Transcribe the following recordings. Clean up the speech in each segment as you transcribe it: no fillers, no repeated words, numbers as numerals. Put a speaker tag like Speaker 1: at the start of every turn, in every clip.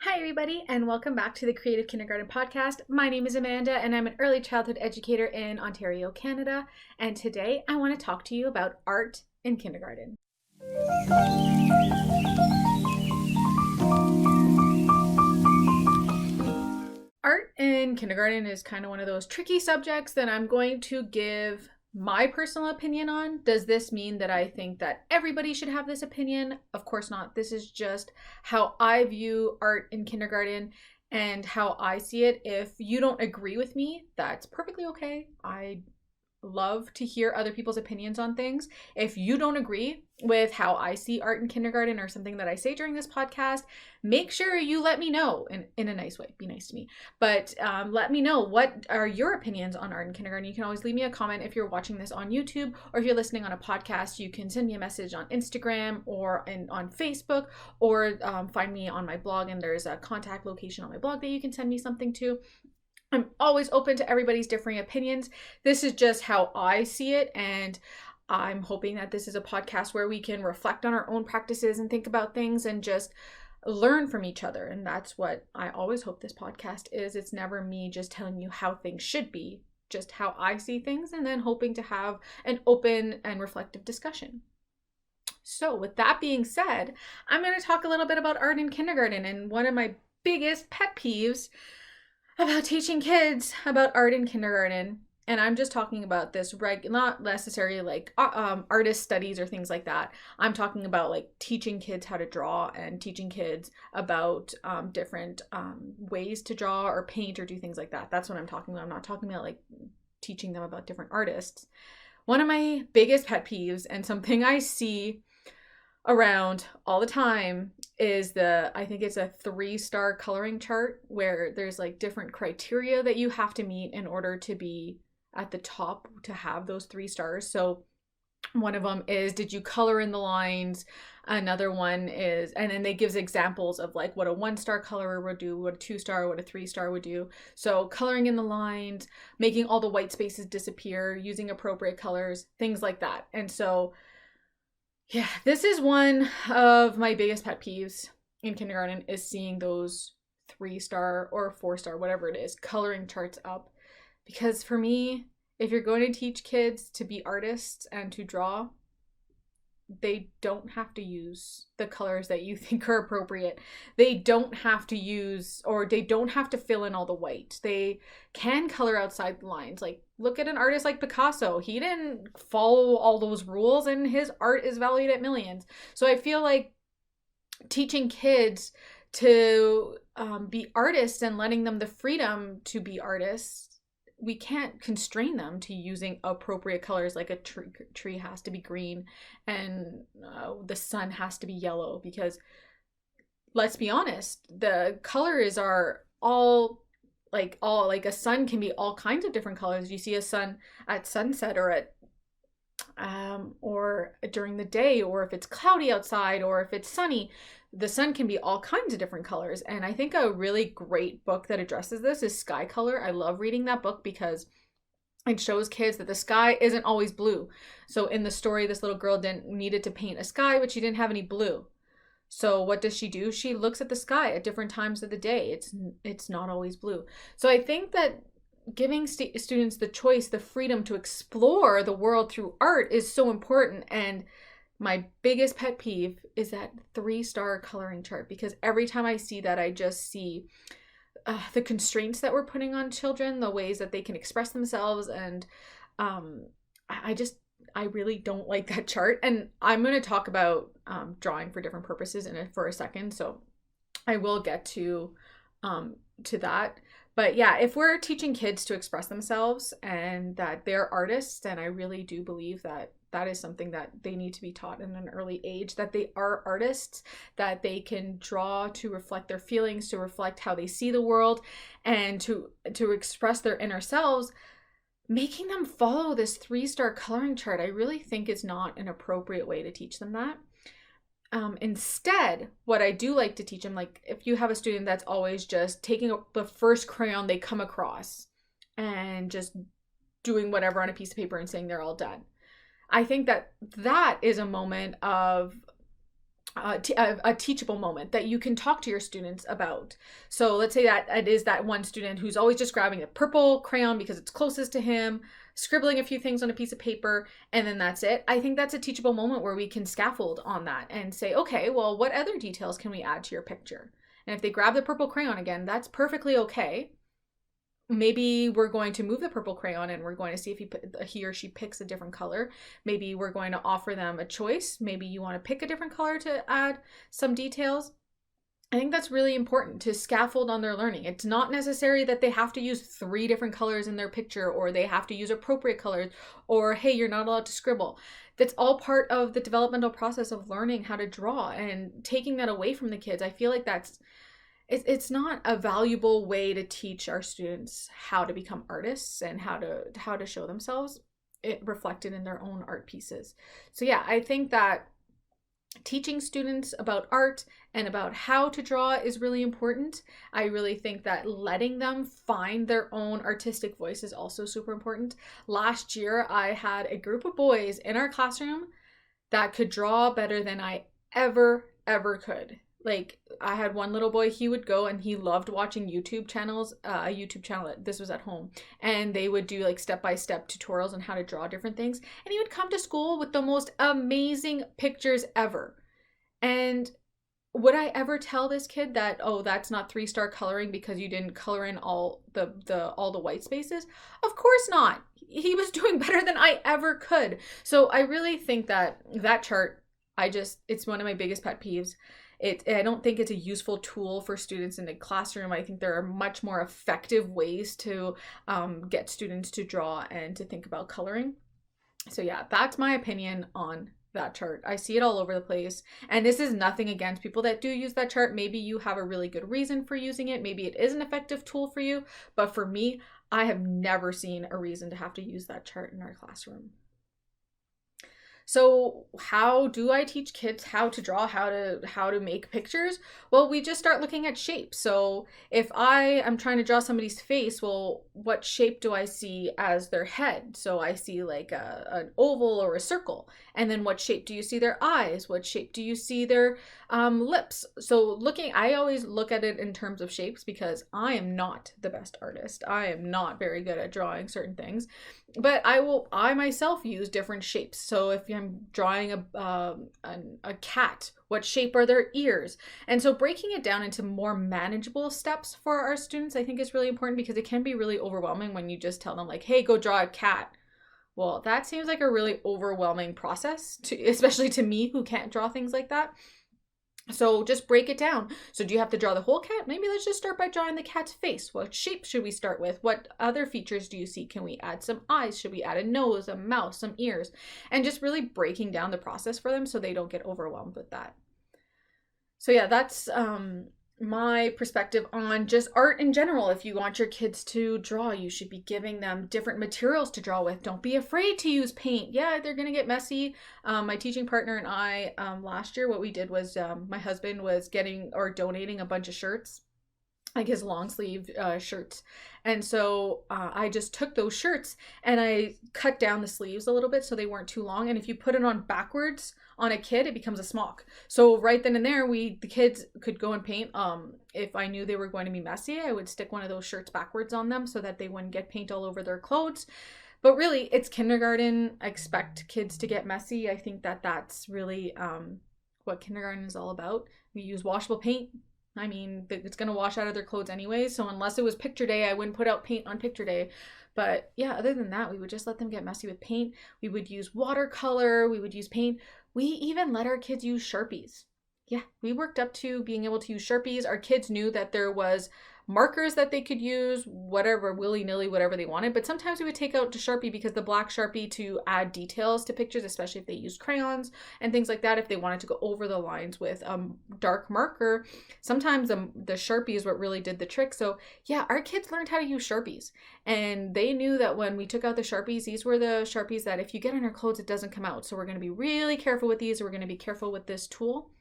Speaker 1: Hi, everybody, and welcome back to the Creative Kindergarten Podcast. My name is Amanda, and I'm an early childhood educator in Ontario, Canada. And today I want to talk to you about art in kindergarten. Art in kindergarten is kind of one of those tricky subjects that I'm going to give my personal opinion on. Does this mean that I think that everybody should have this opinion? Of course not. This is just how I view art in kindergarten and how I see it. If you don't agree with me, that's perfectly okay. I love to hear other people's opinions on things. If you don't agree with how I see art in kindergarten or something that I say during this podcast, make sure you let me know in a nice way. Be nice to me. But let me know, what are your opinions on art in kindergarten? You can always leave me a comment if you're watching this on YouTube, or if you're listening on a podcast, you can send me a message on Instagram or on Facebook, or find me on my blog, and there's a contact location on my blog that you can send me something to. I'm always open to everybody's differing opinions. This is just how I see it, and I'm hoping that this is a podcast where we can reflect on our own practices and think about things and just learn from each other. And that's what I always hope this podcast is. It's never me just telling you how things should be, just how I see things, and then hoping to have an open and reflective discussion. So with that being said, I'm going to talk a little bit about art in kindergarten, and one of my biggest pet peeves about teaching kids about art in kindergarten. And I'm just talking about this not necessarily like artist studies or things like that. I'm talking about like teaching kids how to draw and teaching kids about different ways to draw or paint or do things like that. That's what I'm talking about. I'm not talking about like teaching them about different artists. One of my biggest pet peeves, and something I see around all the time, is I think it's a 3-star coloring chart where there's like different criteria that you have to meet in order to be at the top to have those 3 stars. So one of them is, did you color in the lines? Another one is, and then they gives examples of like what a 1-star colorer would do, what a 2-star, what a 3-star would do. So coloring in the lines, making all the white spaces disappear, using appropriate colors, things like that. And so yeah, this is one of my biggest pet peeves in kindergarten, is seeing those 3-star or 4-star, whatever it is, coloring charts up. Because for me, if you're going to teach kids to be artists and to draw, they don't have to use the colors that you think are appropriate. They don't have to use, or they don't have to fill in all the white. They can color outside the lines. Like, look at an artist like Picasso. He didn't follow all those rules, and his art is valued at millions. So I feel like teaching kids to be artists and letting them the freedom to be artists, we can't constrain them to using appropriate colors. Like a tree has to be green, and the sun has to be yellow, because let's be honest, the colors are all like a sun can be all kinds of different colors. You see a sun at sunset, or at or during the day, or if it's cloudy outside, or if it's sunny. The sun can be all kinds of different colors. And I think a really great book that addresses this is Sky Color. I love reading that book because it shows kids that the sky isn't always blue. So in the story, this little girl needed to paint a sky, but she didn't have any blue. So what does she do? She looks at the sky at different times of the day. It's not always blue. So I think that giving students the choice, the freedom to explore the world through art is so important. And my biggest pet peeve is that 3-star coloring chart, because every time I see that, I just see the constraints that we're putting on children, the ways that they can express themselves. And I really don't like that chart. And I'm going to talk about drawing for different purposes for a second. So I will get to that. But yeah, if we're teaching kids to express themselves and that they're artists, and I really do believe that that is something that they need to be taught in an early age, that they are artists, that they can draw to reflect their feelings, to reflect how they see the world, and to express their inner selves. Making them follow this 3-star coloring chart, I really think is not an appropriate way to teach them that. Instead, what I do like to teach them, like if you have a student that's always just taking the first crayon they come across and just doing whatever on a piece of paper and saying they're all done, I think that that is a moment of a teachable moment that you can talk to your students about. So let's say that it is that one student who's always just grabbing a purple crayon because it's closest to him, scribbling a few things on a piece of paper, and then that's it. I think that's a teachable moment where we can scaffold on that and say, okay, well, what other details can we add to your picture? And if they grab the purple crayon again, that's perfectly okay. Maybe we're going to move the purple crayon and we're going to see if he or she picks a different color. Maybe we're going to offer them a choice. Maybe you want to pick a different color to add some details. I think that's really important to scaffold on their learning. It's not necessary that they have to use 3 different colors in their picture, or they have to use appropriate colors, or hey, you're not allowed to scribble. That's all part of the developmental process of learning how to draw, and taking that away from the kids, I feel like it's not a valuable way to teach our students how to become artists and how to show themselves it reflected in their own art pieces. So yeah, I think that teaching students about art and about how to draw is really important. I really think that letting them find their own artistic voice is also super important. Last year, I had a group of boys in our classroom that could draw better than I ever could. Like, I had one little boy, he would go and he loved watching YouTube channels, a YouTube channel, this was at home, and they would do like step-by-step tutorials on how to draw different things, and he would come to school with the most amazing pictures ever. And would I ever tell this kid that, oh, that's not 3-star coloring because you didn't color in all the white spaces? Of course not. He was doing better than I ever could. So I really think that chart, it's one of my biggest pet peeves. I don't think it's a useful tool for students in the classroom. I think there are much more effective ways to get students to draw and to think about coloring. So yeah, that's my opinion on that chart. I see it all over the place. And this is nothing against people that do use that chart. Maybe you have a really good reason for using it. Maybe it is an effective tool for you. But for me, I have never seen a reason to have to use that chart in our classroom. So how do I teach kids how to draw, how to make pictures? Well, we just start looking at shapes. So if I am trying to draw somebody's face, well, what shape do I see as their head? So I see like an oval or a circle. And then what shape do you see their eyes? What shape do you see their lips? So I always look at it in terms of shapes because I am not the best artist. I am not very good at drawing certain things. But I myself use different shapes. So if I'm drawing a cat, what shape are their ears? And so breaking it down into more manageable steps for our students, I think is really important, because it can be really overwhelming when you just tell them like, hey, go draw a cat. Well, that seems like a really overwhelming process, especially to me who can't draw things like that. So just break it down. So do you have to draw the whole cat? Maybe let's just start by drawing the cat's face. What shape should we start with? What other features do you see? Can we add some eyes? Should we add a nose, a mouth, some ears? And just really breaking down the process for them so they don't get overwhelmed with that. So yeah, that's my perspective on just art in general. If you want your kids to draw, you should be giving them different materials to draw with. Don't be afraid to use paint. Yeah, they're gonna get messy. My teaching partner and I, last year, what we did was my husband was donating a bunch of shirts, like his long sleeve shirts. And so I just took those shirts and I cut down the sleeves a little bit so they weren't too long. And if you put it on backwards on a kid, it becomes a smock. So right then and there, the kids could go and paint. If I knew they were going to be messy, I would stick one of those shirts backwards on them so that they wouldn't get paint all over their clothes. But really, it's kindergarten. I expect kids to get messy. I think that that's really what kindergarten is all about. We use washable paint. I mean, it's going to wash out of their clothes anyway. So unless it was picture day, I wouldn't put out paint on picture day. But yeah, other than that, we would just let them get messy with paint. We would use watercolor. We would use paint. We even let our kids use Sharpies. Yeah, we worked up to being able to use Sharpies. Our kids knew that there was markers that they could use, whatever, willy-nilly, whatever they wanted. But sometimes we would take out the Sharpie, because the black Sharpie, to add details to pictures, especially if they used crayons and things like that. If they wanted to go over the lines with dark marker, sometimes the Sharpie is what really did the trick. So yeah, our kids learned how to use Sharpies, and they knew that when we took out the Sharpies, these were the Sharpies that if you get on our clothes, it doesn't come out. So we're going to be really careful with these. We're going to be careful with this tool.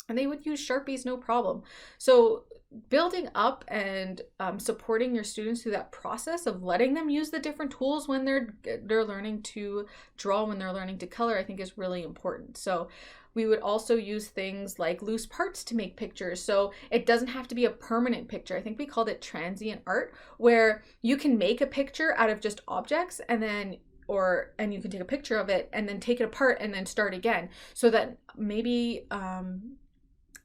Speaker 1: And they would use Sharpies, no problem. So building up and supporting your students through that process of letting them use the different tools when they're learning to draw, when they're learning to color, I think is really important. So We would also use things like loose parts to make pictures. So it doesn't have to be a permanent picture. I think we called it transient art, where you can make a picture out of just objects and you can take a picture of it and then take it apart and then start again. So that maybe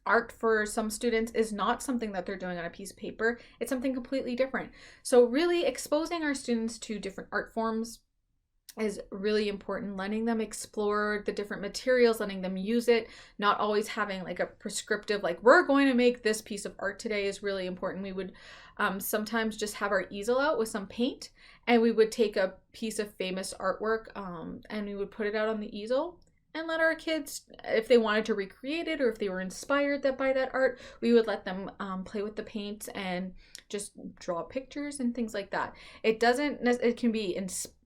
Speaker 1: art for some students is not something that they're doing on a piece of paper. It's something completely different. So really exposing our students to different art forms is really important. Letting them explore the different materials, letting them use it, not always having like a prescriptive, like, we're going to make this piece of art today, is really important. We would sometimes just have our easel out with some paint, and we would take a piece of famous artwork and we would put it out on the easel and let our kids, if they wanted to recreate it or if they were inspired by that art, we would let them play with the paints and just draw pictures and things like that. It can be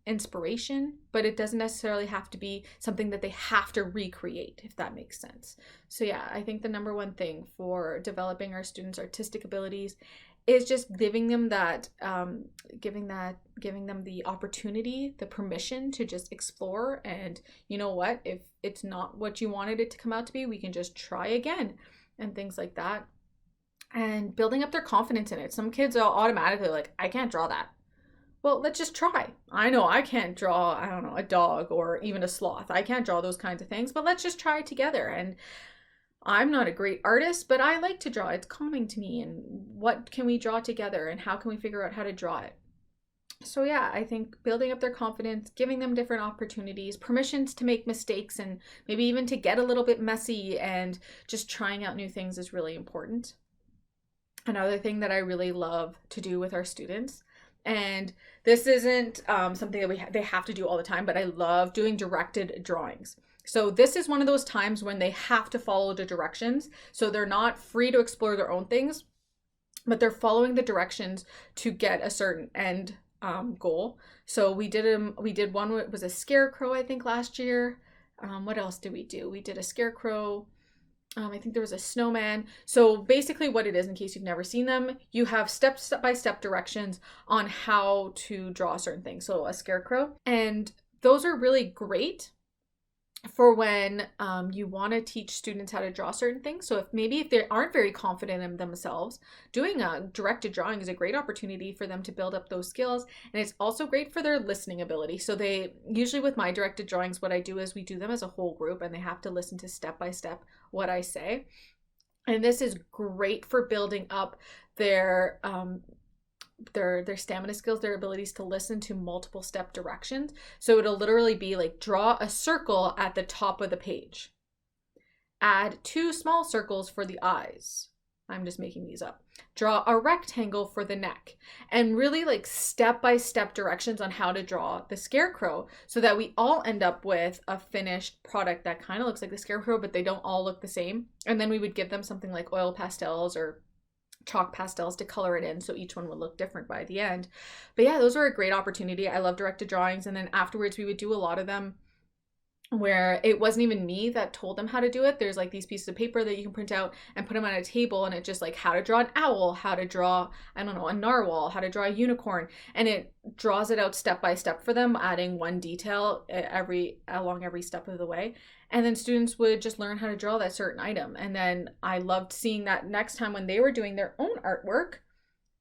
Speaker 1: inspiration, but it doesn't necessarily have to be something that they have to recreate, if that makes sense. So yeah, I think the number one thing for developing our students' artistic abilities is just giving them giving them the opportunity, the permission to just explore. And you know what, if it's not what you wanted it to come out to be, we can just try again and things like that. And building up their confidence in it. Some kids are automatically like, I can't draw that. Well, let's just try. I know I can't draw, I don't know, a dog or even a sloth. I can't draw those kinds of things, but let's just try it together. And I'm not a great artist, but I like to draw. It's calming to me. And what can we draw together, and how can we figure out how to draw it? So yeah, I think building up their confidence, giving them different opportunities, permissions to make mistakes, and maybe even to get a little bit messy, and just trying out new things is really important. Another thing that I really love to do with our students, and this isn't something that they have to do all the time, but I love doing directed drawings. So this is one of those times when they have to follow the directions. So they're not free to explore their own things, but they're following the directions to get a certain end goal. So we did one, it was a scarecrow, I think, last year. What else did we do? We did a scarecrow. I think there was a snowman. So basically what it is, in case you've never seen them, you have step-by-step directions on how to draw a certain thing. So a scarecrow. And those are really great for when you want to teach students how to draw certain things. So if they aren't very confident in themselves, doing a directed drawing is a great opportunity for them to build up those skills. And it's also great for their listening ability. So they usually, with my directed drawings, what I do is we do them as a whole group, and they have to listen to step by step what I say. And this is great for building up their stamina skills, their abilities to listen to multiple step directions. So it'll literally be like, draw a circle at the top of the page. Add 2 small circles for the eyes. I'm just making these up. Draw a rectangle for the neck. And really like step-by-step directions on how to draw the scarecrow, so that we all end up with a finished product that kind of looks like the scarecrow, but they don't all look the same. And then we would give them something like oil pastels or chalk pastels to color it in, so each one would look different by the end. But yeah, those are a great opportunity. I love directed drawings. And then afterwards we would do a lot of them where it wasn't even me that told them how to do it. There's like these pieces of paper that you can print out and put them on a table, and it's just like how to draw an owl, how to draw, I don't know, a narwhal, how to draw a unicorn, and it draws it out step by step for them, adding one detail along every step of the way. And then students would just learn how to draw that certain item. And then I loved seeing that next time when they were doing their own artwork,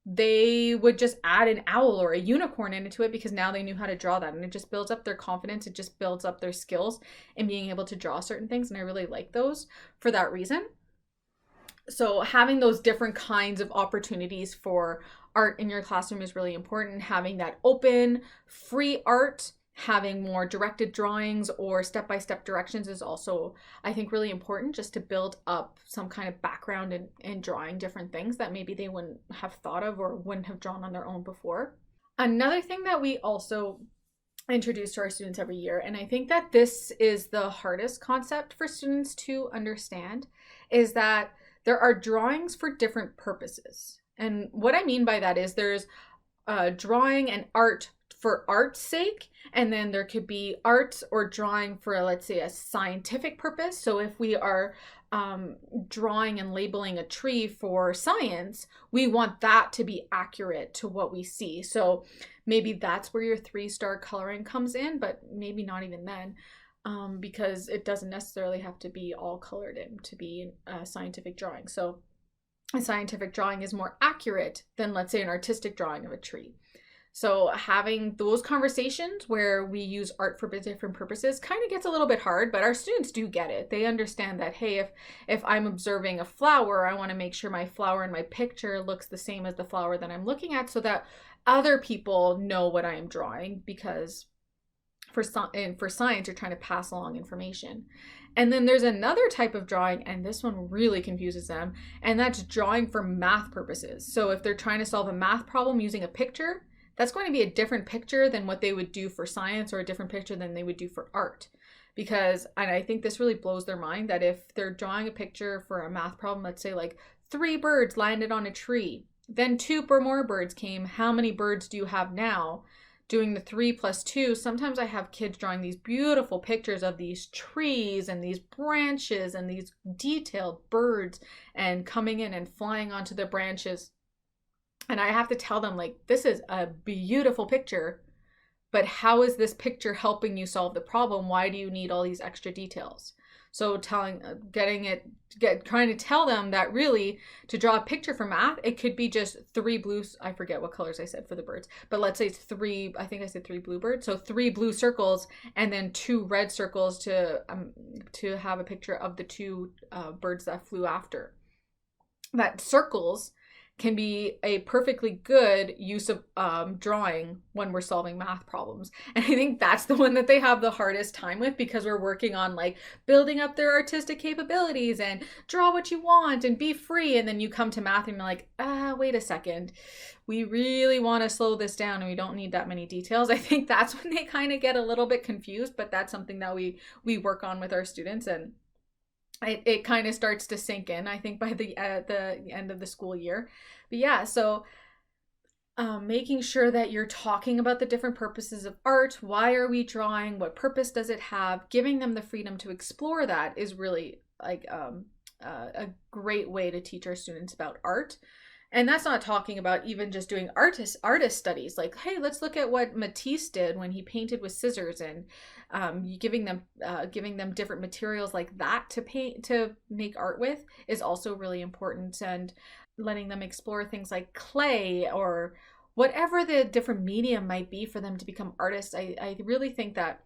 Speaker 1: they would just add an owl or a unicorn into it, because now they knew how to draw that, and it just builds up their confidence. It just builds up their skills in being able to draw certain things. And I really like those for that reason. So having those different kinds of opportunities for art in your classroom is really important. Having that open, free art, having more directed drawings or step-by-step directions is also, I think, really important, just to build up some kind of background in drawing different things that maybe they wouldn't have thought of or wouldn't have drawn on their own before. Another thing that we also introduce to our students every year, and I think that this is the hardest concept for students to understand, is that there are drawings for different purposes. And what I mean by that is there's drawing and art for art's sake, and then there could be art or drawing for, let's say, a scientific purpose. So if we are drawing and labeling a tree for science, we want that to be accurate to what we see. So maybe that's where your 3-star coloring comes in, but maybe not even then. because it doesn't necessarily have to be all colored in to be a scientific drawing. So a scientific drawing is more accurate than, let's say, an artistic drawing of a tree. So having those conversations where we use art for different purposes kind of gets a little bit hard, but our students do get it. They understand that, hey, if I'm observing a flower, I want to make sure my flower in my picture looks the same as the flower that I'm looking at, so that other people know what I am drawing, because for science, you're trying to pass along information. And then there's another type of drawing, and this one really confuses them, and that's drawing for math purposes. So if they're trying to solve a math problem using a picture, that's going to be a different picture than what they would do for science, or a different picture than they would do for art. Because, and I think this really blows their mind, that if they're drawing a picture for a math problem, let's say like 3 birds landed on a tree, then 2 or more birds came, how many birds do you have now? Doing the 3 plus 2, sometimes I have kids drawing these beautiful pictures of these trees and these branches and these detailed birds, and coming in and flying onto the branches. And I have to tell them, like, this is a beautiful picture, but how is this picture helping you solve the problem? Why do you need all these extra details? So trying to tell them that really, to draw a picture for math, it could be just 3 blues. I forget what colors I said for the birds, but let's say it's 3, I think I said 3 bluebirds. So 3 blue circles and then 2 red circles to have a picture of the 2 birds that flew after. That circles can be a perfectly good use of drawing when we're solving math problems. And I think that's the one that they have the hardest time with, because we're working on like building up their artistic capabilities and draw what you want and be free. And then you come to math and you're like, wait a second, we really want to slow this down and we don't need that many details. I think that's when they kind of get a little bit confused, but that's something that we work on with our students, and it kind of starts to sink in, I think, by the end of the school year. But yeah, so making sure that you're talking about the different purposes of art. Why are we drawing? What purpose does it have? Giving them the freedom to explore that is really like a great way to teach our students about art. And that's not talking about even just doing artist studies. Like, hey, let's look at what Matisse did when he painted with scissors, and giving them different materials like that to make art with is also really important. And letting them explore things like clay or whatever the different medium might be for them to become artists. I really think that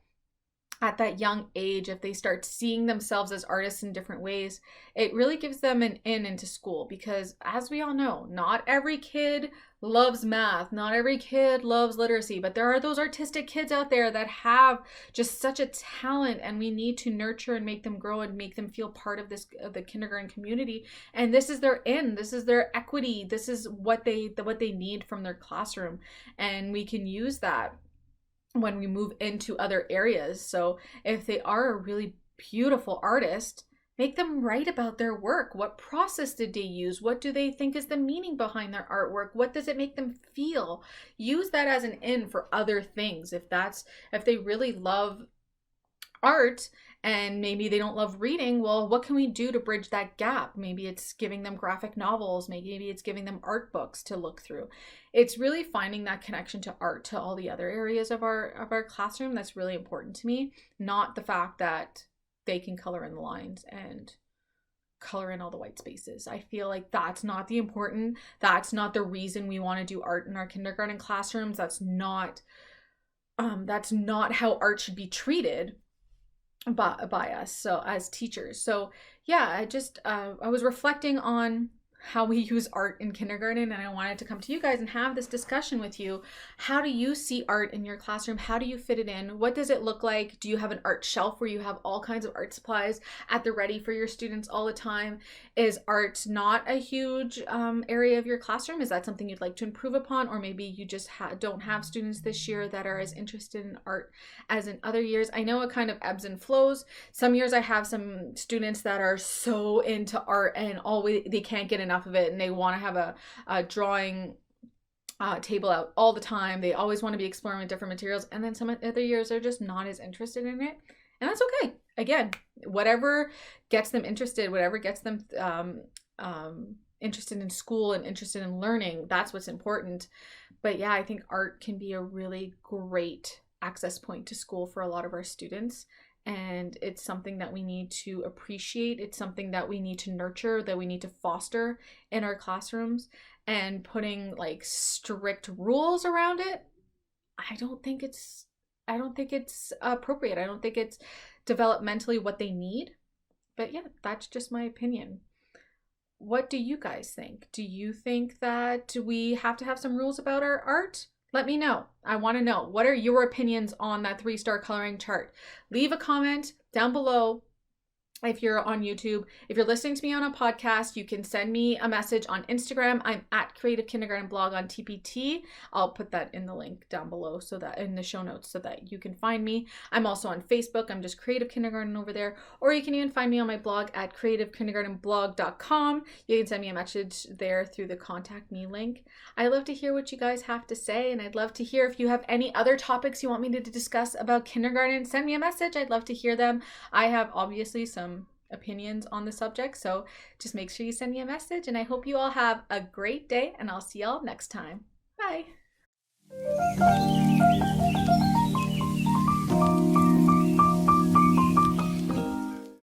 Speaker 1: at that young age, if they start seeing themselves as artists in different ways, it really gives them an in into school. Because as we all know, not every kid loves math, not every kid loves literacy, but there are those artistic kids out there that have just such a talent, and we need to nurture and make them grow and make them feel part of the kindergarten community. And this is their this is their equity, this is what they need from their classroom, and we can use that when we move into other areas. So if they are a really beautiful artist, make them write about their work. What process did they use? What do they think is the meaning behind their artwork? What does it make them feel? Use that as an in for other things. If they really love art and maybe they don't love reading, well, what can we do to bridge that gap? Maybe it's giving them graphic novels, maybe it's giving them art books to look through. It's really finding that connection to art, to all the other areas of our classroom. That's really important to me, not the fact that they can color in the lines and color in all the white spaces. I feel like that's not the reason we want to do art in our kindergarten classrooms. That's not how art should be treated by us, so as teachers. So yeah, I was reflecting on how we use art in kindergarten, and I wanted to come to you guys and have this discussion with you. How do you see art in your classroom? How do you fit it in? What does it look like? Do you have an art shelf where you have all kinds of art supplies at the ready for your students all the time? Is art not a huge area of your classroom? Is that something you'd like to improve upon? Or maybe you just don't have students this year that are as interested in art as in other years. I know it kind of ebbs and flows. Some years I have some students that are so into art and they can't get enough of it, and they want to have a drawing table out all the time. They always want to be exploring with different materials. And then some other years they're just not as interested in it, and that's okay. Again, whatever gets them interested, whatever gets them interested in school and interested in learning, that's what's important. But yeah, I think art can be a really great access point to school for a lot of our students. and it's something that we need to appreciate. It's something that we need to nurture, that we need to foster in our classrooms. And putting like strict rules around it, I don't think it's appropriate. I don't think it's developmentally what they need. But yeah, that's just my opinion. What do you guys think? Do you think that we have to have some rules about our art? Let me know. I want to know. What are your opinions on that 3-star coloring chart? Leave a comment down below. If you're on YouTube, if you're listening to me on a podcast, you can send me a message on Instagram. I'm at Creative Kindergarten Blog on TPT. I'll put that in the link down below, so that in the show notes, so that you can find me. I'm also on Facebook. I'm just Creative Kindergarten over there. Or you can even find me on my blog at creativekindergartenblog.com. You can send me a message there through the contact me link. I love to hear what you guys have to say, and I'd love to hear if you have any other topics you want me to discuss about kindergarten. Send me a message. I'd love to hear them. I have obviously some opinions on the subject, so just make sure you send me a message, and I hope you all have a great day, and I'll see y'all next time. Bye.